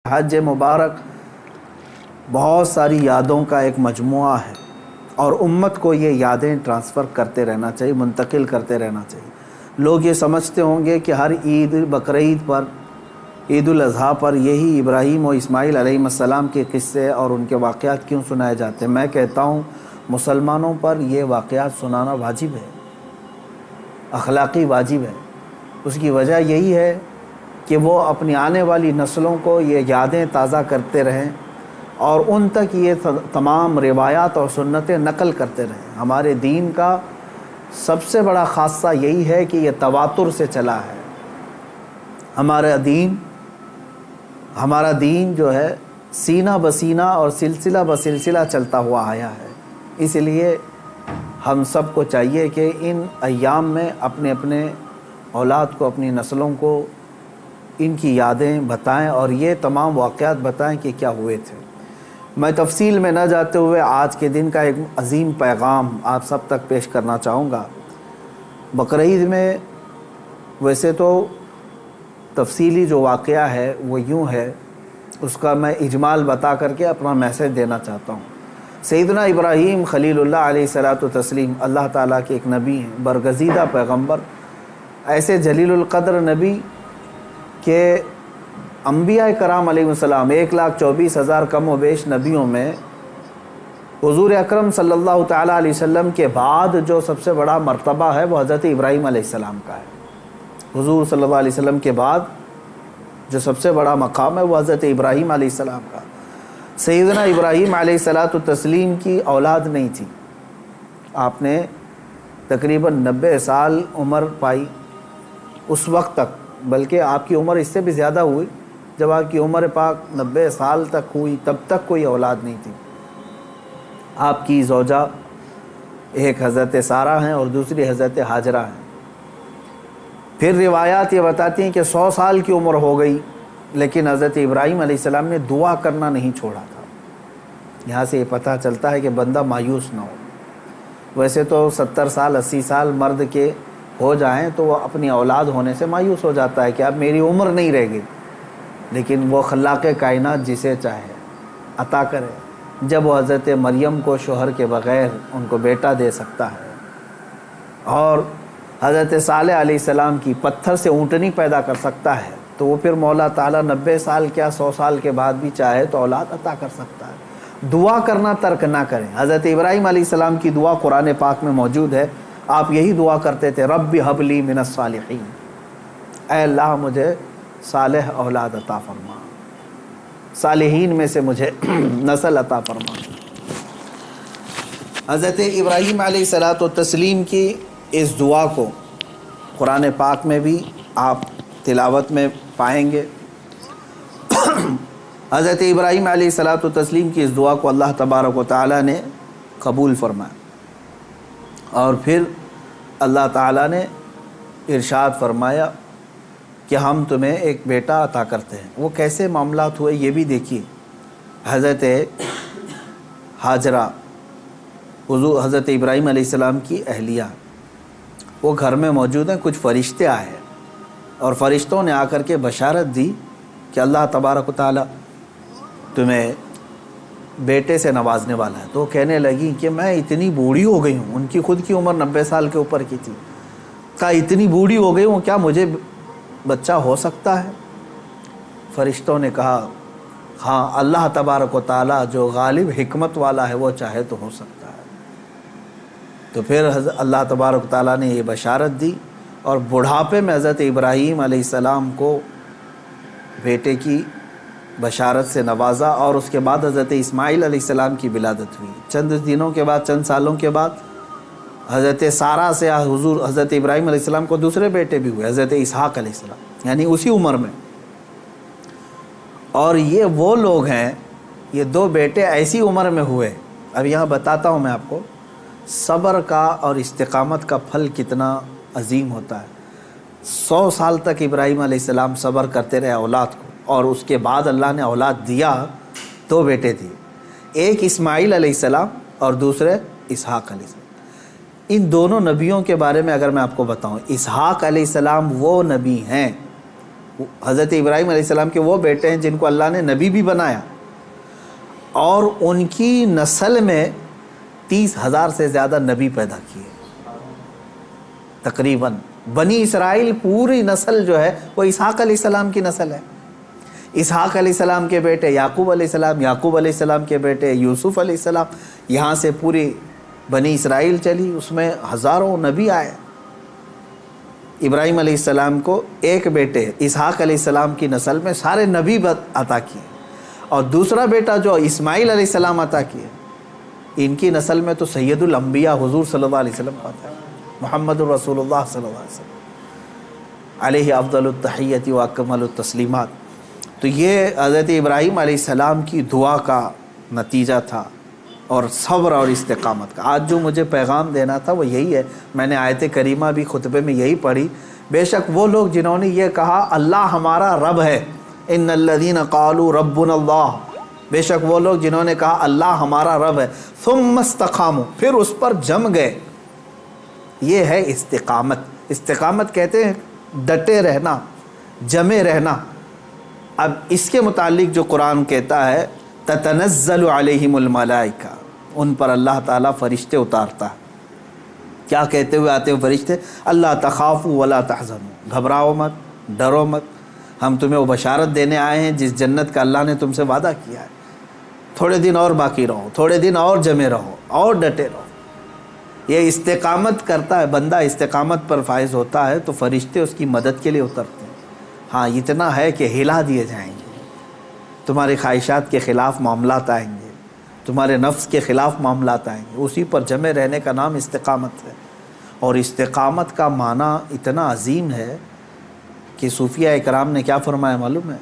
حج مبارک بہت ساری یادوں کا ایک مجموعہ ہے اور امت کو یہ یادیں ٹرانسفر کرتے رہنا چاہیے، منتقل کرتے رہنا چاہیے۔ لوگ یہ سمجھتے ہوں گے کہ ہر عید، بقرعید پر، عید الاضحیٰ پر یہی ابراہیم و اسماعیل علیہ السلام کے قصے اور ان کے واقعات کیوں سنائے جاتے ہیں۔ میں کہتا ہوں مسلمانوں پر یہ واقعات سنانا واجب ہے، اخلاقی واجب ہے۔ اس کی وجہ یہی ہے کہ وہ اپنی آنے والی نسلوں کو یہ یادیں تازہ کرتے رہیں اور ان تک یہ تمام روایات اور سنتیں نقل کرتے رہیں۔ ہمارے دین کا سب سے بڑا خاصہ یہی ہے کہ یہ تواتر سے چلا ہے۔ ہمارا دین جو ہے سینہ بسینہ اور سلسلہ بسلسلہ چلتا ہوا آیا ہے۔ اس لیے ہم سب کو چاہیے کہ ان ایام میں اپنے اپنے اولاد کو، اپنی نسلوں کو ان کی یادیں بتائیں اور یہ تمام واقعات بتائیں کہ کیا ہوئے تھے۔ میں تفصیل میں نہ جاتے ہوئے آج کے دن کا ایک عظیم پیغام آپ سب تک پیش کرنا چاہوں گا۔ بقرعید میں ویسے تو تفصیلی جو واقعہ ہے وہ یوں ہے، اس کا میں اجمال بتا کر کے اپنا میسیج دینا چاہتا ہوں۔ سیدنا ابراہیم خلیل اللہ علیہ الصلوۃ والتسلیم اللہ تعالیٰ کے ایک نبی ہیں، برگزیدہ پیغمبر، ایسے جلیل القدر نبی کہ انبیاء کرام علیہ السلام 1,24,000 کم و بیش نبیوں میں حضور اکرم صلی اللہ تعالیٰ علیہ وسلم کے بعد جو سب سے بڑا مرتبہ ہے وہ حضرت ابراہیم علیہ السلام کا ہے۔ حضور صلی اللہ علیہ وسلم کے بعد جو سب سے بڑا مقام ہے وہ حضرت ابراہیم علیہ السلام کا۔ سیدنا ابراہیم علیہ الصلوۃ والتسلیم کی اولاد نہیں تھی۔ آپ نے تقریباً 90 سال عمر پائی اس وقت تک، بلکہ آپ کی عمر اس سے بھی زیادہ ہوئی۔ جب آپ کی عمر پاک 90 سال تک ہوئی تب تک کوئی اولاد نہیں تھی۔ آپ کی زوجہ ایک حضرت سارہ ہیں اور دوسری حضرت ہاجرہ ہیں۔ پھر روایات یہ بتاتی ہیں کہ 100 سال کی عمر ہو گئی لیکن حضرت ابراہیم علیہ السلام نے دعا کرنا نہیں چھوڑا تھا۔ یہاں سے یہ پتہ چلتا ہے کہ بندہ مایوس نہ ہو۔ ویسے تو 70 سال 80 سال مرد کے ہو جائیں تو وہ اپنی اولاد ہونے سے مایوس ہو جاتا ہے کہ اب میری عمر نہیں رہ گئی، لیکن وہ خلاق کائنات جسے چاہے عطا کرے۔ جب وہ حضرت مریم کو شوہر کے بغیر ان کو بیٹا دے سکتا ہے اور حضرت صالح علیہ السلام کی پتھر سے اونٹنی پیدا کر سکتا ہے، تو وہ پھر مولا تعالیٰ 90 سال کیا 100 سال کے بعد بھی چاہے تو اولاد عطا کر سکتا ہے۔ دعا کرنا ترک نہ کریں۔ حضرت ابراہیم علیہ السلام کی دعا قرآن پاک میں موجود ہے۔ آپ یہی دعا کرتے تھے، رب ہب لی من الصالحین، اے اللہ مجھے صالح اولاد عطا فرما، صالحین میں سے مجھے نسل عطا فرما۔ حضرت ابراہیم علیہ الصلوۃ والتسلیم کی اس دعا کو قرآن پاک میں بھی آپ تلاوت میں پائیں گے۔ حضرت ابراہیم علیہ الصلوۃ والتسلیم کی اس دعا کو اللہ تبارک و تعالیٰ نے قبول فرمایا اور پھر اللہ تعالیٰ نے ارشاد فرمایا کہ ہم تمہیں ایک بیٹا عطا کرتے ہیں۔ وہ کیسے معاملات ہوئے یہ بھی دیکھیے۔ حضرت ہاجرہ حضرت ابراہیم علیہ السلام کی اہلیہ، وہ گھر میں موجود ہیں، کچھ فرشتے آئے ہیں اور فرشتوں نے آ کر کے بشارت دی کہ اللہ تبارک و تعالیٰ تمہیں بیٹے سے نوازنے والا ہے۔ تو کہنے لگی کہ میں اتنی بوڑھی ہو گئی ہوں، ان کی خود کی عمر 90 سال کے اوپر کی تھی، کہا اتنی بوڑھی ہو گئی ہوں، کیا مجھے بچہ ہو سکتا ہے؟ فرشتوں نے کہا ہاں، اللہ تبارک و تعالیٰ جو غالب حکمت والا ہے وہ چاہے تو ہو سکتا ہے۔ تو پھر اللہ تبارک و تعالیٰ نے یہ بشارت دی اور بڑھاپے میں حضرت ابراہیم علیہ السلام کو بیٹے کی بشارت سے نوازا اور اس کے بعد حضرت اسماعیل علیہ السلام کی ولادت ہوئی۔ چند دنوں کے بعد، چند سالوں کے بعد حضرت سارہ سے حضرت ابراہیم علیہ السلام کو دوسرے بیٹے بھی ہوئے، حضرت اسحاق علیہ السلام، یعنی اسی عمر میں۔ اور یہ وہ لوگ ہیں، یہ 2 بیٹے ایسی عمر میں ہوئے۔ اب یہاں بتاتا ہوں میں آپ کو صبر کا اور استقامت کا پھل کتنا عظیم ہوتا ہے۔ 100 سال تک ابراہیم علیہ السلام صبر کرتے رہے اولاد کو، اور اس کے بعد اللہ نے اولاد دیا، 2 بیٹے دیے، ایک اسماعیل علیہ السلام اور دوسرے اسحاق علیہ السلام۔ ان دونوں نبیوں کے بارے میں اگر میں آپ کو بتاؤں، اسحاق علیہ السلام وہ نبی ہیں حضرت ابراہیم علیہ السلام کے وہ بیٹے ہیں جن کو اللہ نے نبی بھی بنایا، اور ان کی نسل میں 30,000 سے زیادہ نبی پیدا کیے تقریباً۔ بنی اسرائیل پوری نسل جو ہے وہ اسحاق علیہ السلام کی نسل ہے۔ اسحاق علیہ السلام کے بیٹے یعقوب علیہ السلام، یعقوب علیہ السلام کے بیٹے یوسف علیہ السلام، یہاں سے پوری بنی اسرائیل چلی، اس میں ہزاروں نبی آئے۔ ابراہیم علیہ السلام کو ایک بیٹے اسحاق علیہ السلام کی نسل میں سارے نبی عطا کیے، اور دوسرا بیٹا جو اسماعیل علیہ السلام عطا کیے، ان کی نسل میں تو سید الانبیاء حضور صلی اللہ علیہ وسلم آتا ہے، محمد الرسول اللہ صلی اللہ علیہ وسلم علیہ افضل التحیت و اکمل التسلیمات۔ تو یہ حضرت ابراہیم علیہ السلام کی دعا کا نتیجہ تھا، اور صبر اور استقامت کا۔ آج جو مجھے پیغام دینا تھا وہ یہی ہے۔ میں نے آیت کریمہ بھی خطبے میں یہی پڑھی۔ بے شک وہ لوگ جنہوں نے یہ کہا اللہ ہمارا رب ہے، ان الذین قالوا ربنا اللہ، بے شک وہ لوگ جنہوں نے کہا اللہ ہمارا رب ہے، ثم استقاموا، پھر اس پر جم گئے، یہ ہے استقامت۔ استقامت کہتے ہیں ڈٹے رہنا، جمے رہنا۔ اب اس کے متعلق جو قرآن کہتا ہے تتنزل علیہم الملائکہ، ان پر اللہ تعالیٰ فرشتے اتارتا ہے۔ کیا کہتے ہوئے آتے ہیں فرشتے؟ اللہ تخافوا ولا تحزنوا، گھبراؤ مت، ڈرو مت، ہم تمہیں وہ بشارت دینے آئے ہیں جس جنت کا اللہ نے تم سے وعدہ کیا ہے۔ تھوڑے دن اور باقی رہو، تھوڑے دن اور جمے رہو، اور ڈٹے رہو۔ یہ استقامت کرتا ہے بندہ، استقامت پر فائز ہوتا ہے تو فرشتے اس کی مدد کے لیے اترتے ہیں۔ ہاں اتنا ہے کہ ہلا دیے جائیں گے، تمہاری خواہشات کے خلاف معاملات آئیں گے، تمہارے نفس کے خلاف معاملات آئیں گے۔ اسی پر جمے رہنے کا نام استقامت ہے۔ اور استقامت کا معنی اتنا عظیم ہے کہ صوفیہ اکرام نے کیا فرمایا معلوم ہے؟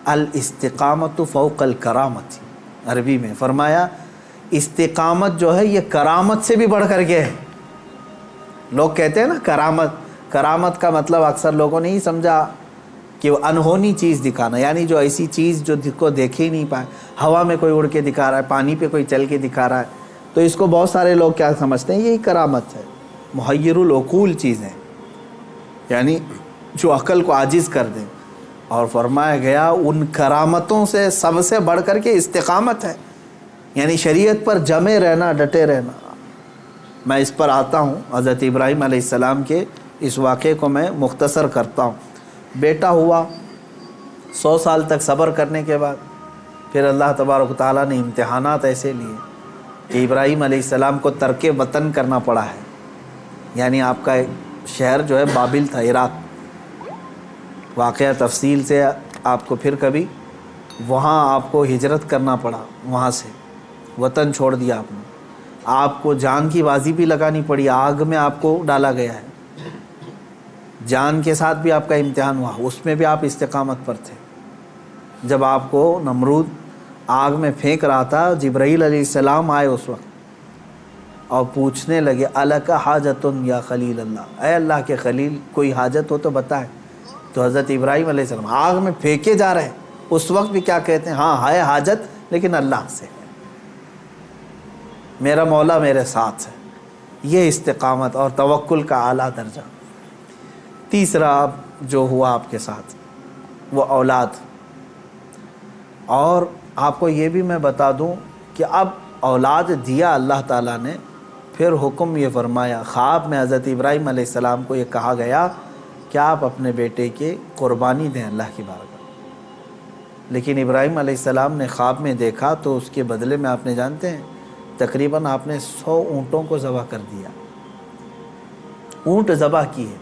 الاستقامت فوق الکرامت، عربی میں فرمایا استقامت جو ہے یہ کرامت سے بھی بڑھ کر کے ہے۔ لوگ کہتے ہیں نا کرامت، کرامت کا مطلب اکثر لوگوں نے ہی سمجھا کہ وہ انہونی چیز دکھانا، یعنی جو ایسی چیز جو کو دیکھے ہی نہیں پائے، ہوا میں کوئی اڑ کے دکھا رہا ہے، پانی پہ کوئی چل کے دکھا رہا ہے، تو اس کو بہت سارے لوگ کیا سمجھتے ہیں؟ یہی کرامت ہے۔ محیر العقول چیزیں، یعنی جو عقل کو عاجز کر دیں۔ اور فرمایا گیا ان کرامتوں سے سب سے بڑھ کر کے استقامت ہے، یعنی شریعت پر جمے رہنا، ڈٹے رہنا۔ میں اس پر آتا ہوں، حضرت ابراہیم علیہ السلام کے اس واقعے کو میں مختصر کرتا ہوں۔ بیٹا ہوا، 100 سال تک صبر کرنے کے بعد پھر اللہ تبارک و تعالیٰ نے امتحانات ایسے لیے کہ ابراہیم علیہ السلام کو ترک وطن کرنا پڑا ہے۔ یعنی آپ کا ایک شہر جو ہے بابل تھا، عراق، واقعہ تفصیل سے آپ کو پھر کبھی، وہاں آپ کو ہجرت کرنا پڑا، وہاں سے وطن چھوڑ دیا آپ نے، آپ کو جان کی بازی بھی لگانی پڑی، آگ میں آپ کو ڈالا گیا ہے، جان کے ساتھ بھی آپ کا امتحان ہوا، اس میں بھی آپ استقامت پر تھے۔ جب آپ کو نمرود آگ میں پھینک رہا تھا، جبرائیل علیہ السلام آئے اس وقت اور پوچھنے لگے الک حاجت یا خلیل اللہ، اے اللہ کے خلیل کوئی حاجت ہو تو بتائیں۔ تو حضرت ابراہیم علیہ السلام آگ میں پھینکے جا رہے ہیں، اس وقت بھی کیا کہتے ہیں؟ ہاں ہے حاجت لیکن اللہ سے ہے، میرا مولا میرے ساتھ ہے۔ یہ استقامت اور توکل کا اعلیٰ درجہ۔ تیسرا جو ہوا آپ کے ساتھ وہ اولاد، اور آپ کو یہ بھی میں بتا دوں کہ اب اولاد دیا اللہ تعالیٰ نے، پھر حکم یہ فرمایا، خواب میں حضرت ابراہیم علیہ السلام کو یہ کہا گیا کہ آپ اپنے بیٹے کی قربانی دیں اللہ کی بارگاہ۔ لیکن ابراہیم علیہ السلام نے خواب میں دیکھا تو اس کے بدلے میں آپ نے جانتے ہیں تقریباً آپ نے 100 اونٹوں کو ذبح کر دیا، اونٹ ذبح کیے۔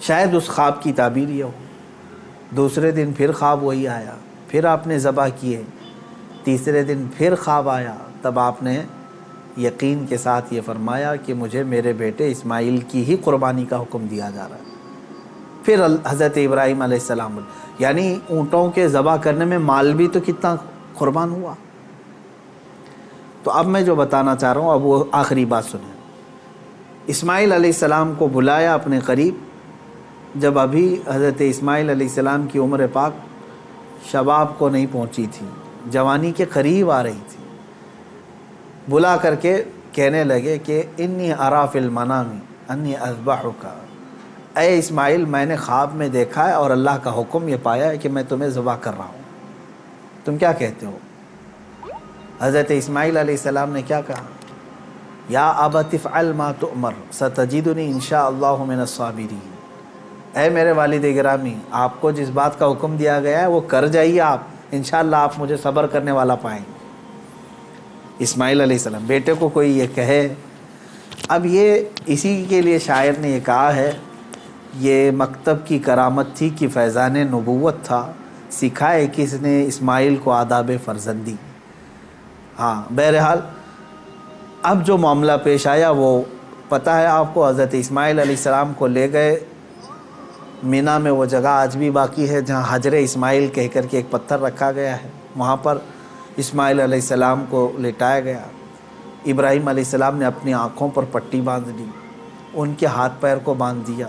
شاید اس خواب کی تعبیر یہ ہو۔ دوسرے دن پھر خواب وہی آیا، پھر آپ نے ذبح کیے۔ تیسرے دن پھر خواب آیا، تب آپ نے یقین کے ساتھ یہ فرمایا کہ مجھے میرے بیٹے اسماعیل کی ہی قربانی کا حکم دیا جا رہا ہے۔ پھر حضرت ابراہیم علیہ السلام، یعنی اونٹوں کے ذبح کرنے میں مال بھی تو کتنا قربان ہوا۔ تو اب میں جو بتانا چاہ رہا ہوں اب وہ آخری بات سنیں۔ اسماعیل علیہ السلام کو بلایا اپنے قریب، جب ابھی حضرت اسماعیل علیہ السلام کی عمر پاک شباب کو نہیں پہنچی تھی، جوانی کے قریب آ رہی تھی، بلا کر کے کہنے لگے کہ انی ارا فی المنام انی اذبحک، اے اسماعیل میں نے خواب میں دیکھا ہے اور اللہ کا حکم یہ پایا ہے کہ میں تمہیں ذبح کر رہا ہوں، تم کیا کہتے ہو؟ حضرت اسماعیل علیہ السلام نے کیا کہا؟ یا ابت افعل ما تؤمر ستجدنی انشاء اللہ من الصابرین، اے میرے والد گرامی آپ کو جس بات کا حکم دیا گیا ہے وہ کر جائیے، آپ انشاءاللہ آپ مجھے صبر کرنے والا پائیں گے۔ اسماعیل علیہ السلام بیٹے کو کوئی یہ کہے، اب یہ اسی کے لیے شاعر نے یہ کہا ہے، یہ مکتب کی کرامت تھی کہ فیضان نبوت تھا، سکھائے کس نے اسماعیل کو آداب فرزندی۔ ہاں بہرحال اب جو معاملہ پیش آیا وہ پتہ ہے آپ کو، حضرت اسماعیل علیہ السلام کو لے گئے مینا میں، وہ جگہ آج بھی باقی ہے جہاں حجر اسماعیل کہہ کر کے ایک پتھر رکھا گیا ہے، وہاں پر اسماعیل علیہ السلام کو لٹایا گیا۔ ابراہیم علیہ السلام نے اپنی آنکھوں پر پٹی باندھ دی، ان کے ہاتھ پیر کو باندھ دیا،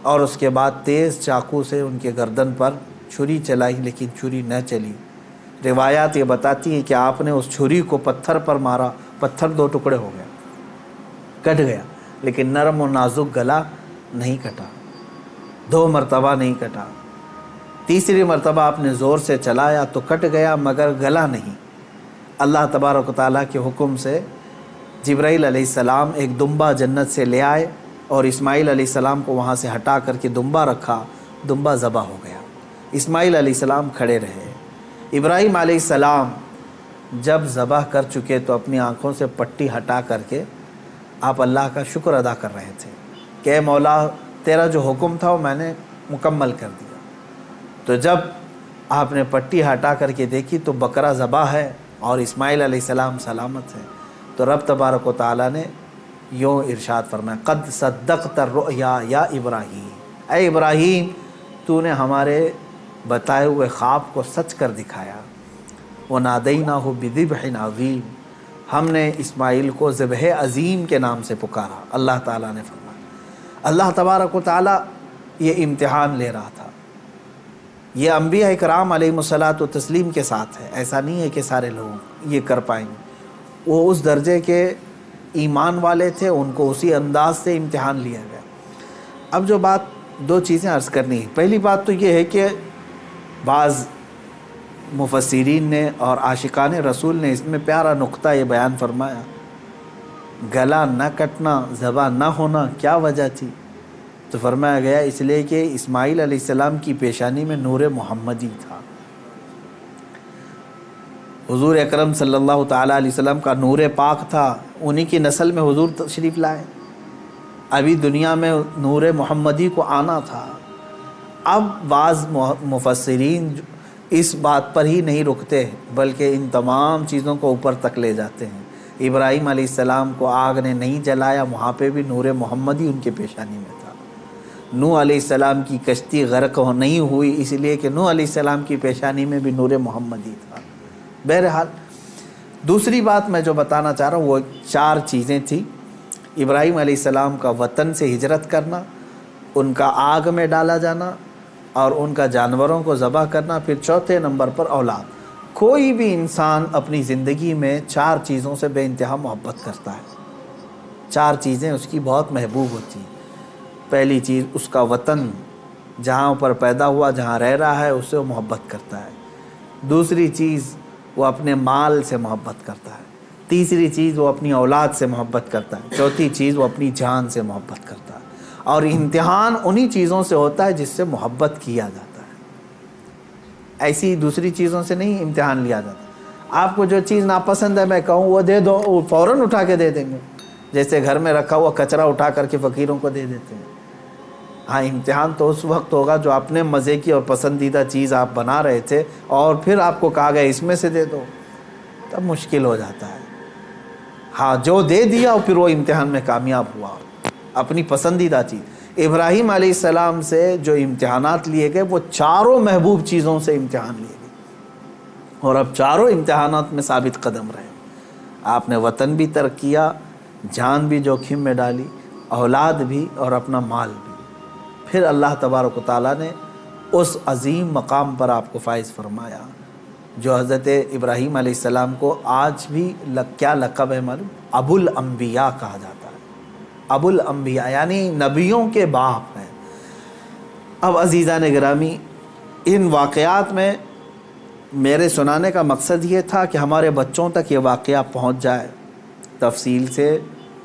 اور اس کے بعد تیز چاقو سے ان کے گردن پر چھری چلائی، لیکن چھری نہ چلی۔ روایات یہ بتاتی ہیں کہ آپ نے اس چھری کو پتھر پر مارا، پتھر دو ٹکڑے ہو گیا، کٹ گیا، لیکن نرم و نازک گلا نہیں کٹا، 2 مرتبہ نہیں کٹا۔ تیسری مرتبہ آپ نے زور سے چلایا تو کٹ گیا مگر گلا نہیں۔ اللہ تبارک و تعالیٰ کے حکم سے جبرائیل علیہ السلام ایک دمبا جنت سے لے آئے اور اسماعیل علیہ السلام کو وہاں سے ہٹا کر کے دمبا رکھا، دمبا ذبح ہو گیا۔ اسماعیل علیہ السلام کھڑے رہے۔ ابراہیم علیہ السلام جب ذبح کر چکے تو اپنی آنکھوں سے پٹی ہٹا کر کے آپ اللہ کا شکر ادا کر رہے تھے کہ اے مولا تیرا جو حکم تھا وہ میں نے مکمل کر دیا۔ تو جب آپ نے پٹی ہٹا کر کے دیکھی تو بکرا ذبح ہے اور اسماعیل علیہ السلام سلامت ہے، تو رب تبارک و تعالیٰ نے یوں ارشاد فرمایا، قد صدقت الرؤیا یا ابراہیم، اے ابراہیم تو نے ہمارے بتائے ہوئے خواب کو سچ کر دکھایا۔ وَنَادَيْنَاهُ بِذِبْحٍ عَظِيمٍ، ہم نے اسماعیل کو ذبح عظیم کے نام سے پکارا۔ اللہ تعالیٰ نے فرمایا، اللہ تبارک و تعالیٰ یہ امتحان لے رہا تھا۔ یہ انبیاء اکرام علیہم الصلاۃ و تسلیم کے ساتھ ہے، ایسا نہیں ہے کہ سارے لوگ یہ کر پائیں گے۔ وہ اس درجے کے ایمان والے تھے، ان کو اسی انداز سے امتحان لیا گیا۔ اب جو بات 2 چیزیں عرض کرنی ہے، پہلی بات تو یہ ہے کہ بعض مفسرین نے اور عاشقان رسول نے اس میں پیارا نقطہ یہ بیان فرمایا، گلا نہ کٹنا، ذبح نہ ہونا کیا وجہ تھی؟ تو فرمایا گیا اس لیے کہ اسماعیل علیہ السلام کی پیشانی میں نور محمدی تھا۔ حضور اکرم صلی اللہ تعالیٰ علیہ وسلم کا نور پاک تھا، انہی کی نسل میں حضور تشریف لائے، ابھی دنیا میں نور محمدی کو آنا تھا۔ اب بعض مفسرین اس بات پر ہی نہیں رکتے بلکہ ان تمام چیزوں کو اوپر تک لے جاتے ہیں۔ ابراہیم علیہ السلام کو آگ نے نہیں جلایا، وہاں پہ بھی نور محمدی ان کے پیشانی میں تھا۔ نوح علیہ السلام کی کشتی غرق نہیں ہوئی اس لیے کہ نوح علیہ السلام کی پیشانی میں بھی نور محمدی تھا۔ بہرحال دوسری بات میں جو بتانا چاہ رہا ہوں وہ 4 چیزیں تھیں۔ ابراہیم علیہ السلام کا وطن سے ہجرت کرنا، ان کا آگ میں ڈالا جانا، اور ان کا جانوروں کو ذبح کرنا، پھر چوتھے نمبر پر اولاد۔ کوئی بھی انسان اپنی زندگی میں 4 چیزوں سے بے انتہا محبت کرتا ہے، 4 چیزیں اس کی بہت محبوب ہوتی ہیں۔ پہلی چیز اس کا وطن، جہاں پر پیدا ہوا، جہاں رہ رہا ہے، اس سے وہ محبت کرتا ہے۔ دوسری چیز وہ اپنے مال سے محبت کرتا ہے۔ تیسری چیز وہ اپنی اولاد سے محبت کرتا ہے۔ چوتھی چیز وہ اپنی جان سے محبت کرتا ہے۔ اور امتحان انہی چیزوں سے ہوتا ہے جس سے محبت کیا جاتا ہے، ایسی دوسری چیزوں سے نہیں امتحان لیا جاتا۔ آپ کو جو چیز ناپسند ہے میں کہوں وہ دے دو، وہ فوراً اٹھا کے دے دیں گے، جیسے گھر میں رکھا ہوا کچرا اٹھا کر کے فقیروں کو دے دیتے ہیں۔ ہاں امتحان تو اس وقت ہوگا جو اپنے مزے کی اور پسندیدہ چیز آپ بنا رہے تھے اور پھر آپ کو کہا گیا اس میں سے دے دو، تب مشکل ہو جاتا ہے۔ ہاں جو دے دیا اور پھر وہ امتحان میں کامیاب ہوا، اپنی پسندیدہ چیز۔ ابراہیم علیہ السلام سے جو امتحانات لیے گئے وہ 4 محبوب چیزوں سے امتحان لیے گئے، اور اب 4 امتحانات میں ثابت قدم رہے۔ آپ نے وطن بھی ترک کیا، جان بھی جوخم میں ڈالی، اولاد بھی اور اپنا مال بھی۔ پھر اللہ تبارک و تعالیٰ نے اس عظیم مقام پر آپ کو فائز فرمایا جو حضرت ابراہیم علیہ السلام کو آج بھی کیا لقب ہے معلوم؟ ابو الانبیاء کہا جاتا ہے۔ ابو الانبیاء یعنی نبیوں کے باپ ہیں۔ اب عزیزان گرامی، ان واقعات میں میرے سنانے کا مقصد یہ تھا کہ ہمارے بچوں تک یہ واقعہ پہنچ جائے تفصیل سے،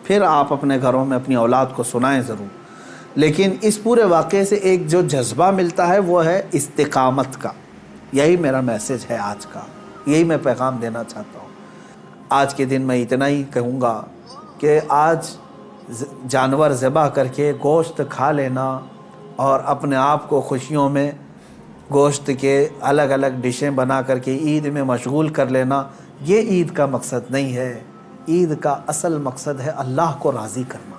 پھر آپ اپنے گھروں میں اپنی اولاد کو سنائیں ضرور۔ لیکن اس پورے واقعے سے ایک جو جذبہ ملتا ہے وہ ہے استقامت کا۔ یہی میرا میسیج ہے آج کا، یہی میں پیغام دینا چاہتا ہوں۔ آج کے دن میں اتنا ہی کہوں گا کہ آج جانور ذبح کر کے گوشت کھا لینا اور اپنے آپ کو خوشیوں میں گوشت کے الگ الگ ڈشیں بنا کر کے عید میں مشغول کر لینا، یہ عید کا مقصد نہیں ہے۔ عید کا اصل مقصد ہے اللہ کو راضی کرنا۔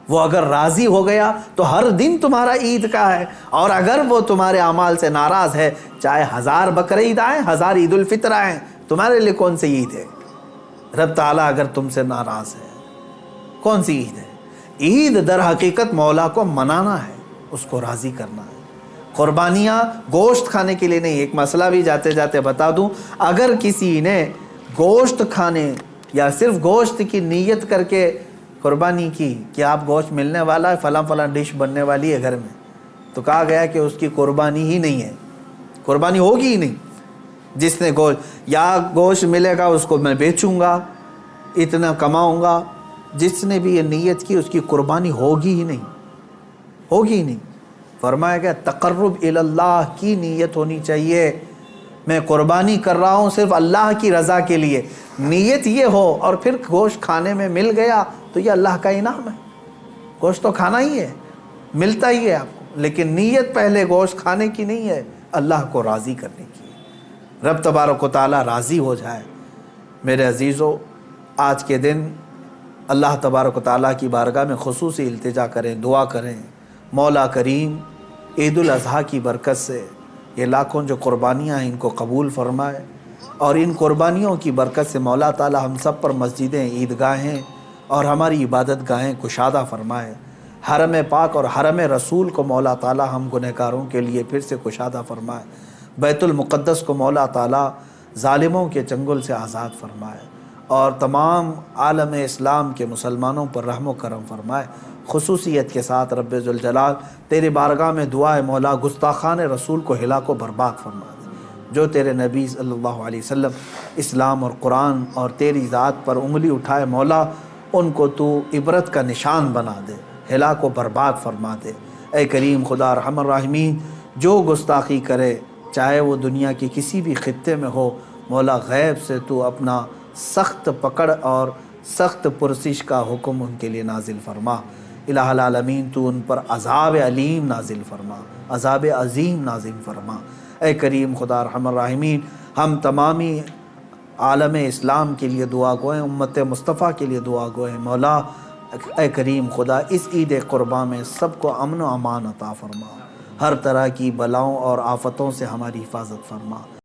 وہ اگر راضی ہو گیا تو ہر دن تمہارا عید کا ہے، اور اگر وہ تمہارے اعمال سے ناراض ہے، چاہے 1000 بقرعید آئیں، 1000 عید الفطر آئیں، تمہارے لیے کون سی عید ہے؟ رب تعالیٰ اگر تم سے ناراض ہے، کون سی عید ہے؟ عید در حقیقت مولا کو منانا ہے، اس کو راضی کرنا ہے۔ قربانیاں گوشت کھانے کے لیے نہیں۔ ایک مسئلہ بھی جاتے جاتے بتا دوں، اگر کسی نے گوشت کھانے یا صرف گوشت کی نیت کر کے قربانی کی کہ آپ گوشت ملنے والا ہے، فلاں فلاں ڈش بننے والی ہے گھر میں، تو کہا گیا کہ اس کی قربانی ہی نہیں ہے، قربانی ہوگی ہی نہیں۔ جس نے گوشت ملے گا اس کو میں بیچوں گا، اتنا کماؤں گا، جس نے بھی یہ نیت کی اس کی قربانی ہوگی ہی نہیں، ہوگی ہی نہیں۔ فرمایا گیا تقرب اللہ کی نیت ہونی چاہیے، میں قربانی کر رہا ہوں صرف اللہ کی رضا کے لیے، نیت یہ ہو، اور پھر گوشت کھانے میں مل گیا تو یہ اللہ کا انعام ہے۔ گوشت تو کھانا ہی ہے، ملتا ہی ہے آپ کو، لیکن نیت پہلے گوشت کھانے کی نہیں ہے، اللہ کو راضی کرنے کی ہے۔ رب تبارک و تعالیٰ راضی ہو جائے۔ میرے عزیزو، آج کے دن اللہ تبارک و تعالیٰ کی بارگاہ میں خصوصی التجا کریں، دعا کریں، مولا کریم عید الاضحیٰ کی برکت سے یہ لاکھوں جو قربانیاں ہیں ان کو قبول فرمائے، اور ان قربانیوں کی برکت سے مولا تعالیٰ ہم سب پر مسجدیں، عیدگاہیں اور ہماری عبادت گاہیں کشادہ فرمائے۔ حرم پاک اور حرم رسول کو مولا تعالیٰ ہم گنہگاروں کے لیے پھر سے کشادہ فرمائے۔ بیت المقدس کو مولا تعالیٰ ظالموں کے چنگل سے آزاد فرمائے، اور تمام عالم اسلام کے مسلمانوں پر رحم و کرم فرمائے۔ خصوصیت کے ساتھ رب ذوالجلال تیرے بارگاہ میں دعا ہے مولا، گستاخان رسول کو ہلاک و برباد فرما دے۔ جو تیرے نبی صلی اللہ علیہ وسلم اسلام اور قرآن اور تیری ذات پر انگلی اٹھائے مولا، ان کو تو عبرت کا نشان بنا دے، ہلاک و برباد فرما دے۔ اے کریم خدا ارحم الراحمین، جو گستاخی کرے چاہے وہ دنیا کی کسی بھی خطے میں ہو، مولا غیب سے تو اپنا سخت پکڑ اور سخت پرسش کا حکم ان کے لیے نازل فرما۔ الہ العالمین تو ان پر عذاب علیم نازل فرما، عذاب عظیم نازل فرما۔ اے کریم خدا ارحم الراحمین، ہم تمامی عالم اسلام کے لیے دعا گوئیں، امت مصطفیٰ کے لیے دعا گوئیں مولا۔ اے کریم خدا، اس عید قرباں میں سب کو امن و امان عطا فرما، ہر طرح کی بلاؤں اور آفتوں سے ہماری حفاظت فرما۔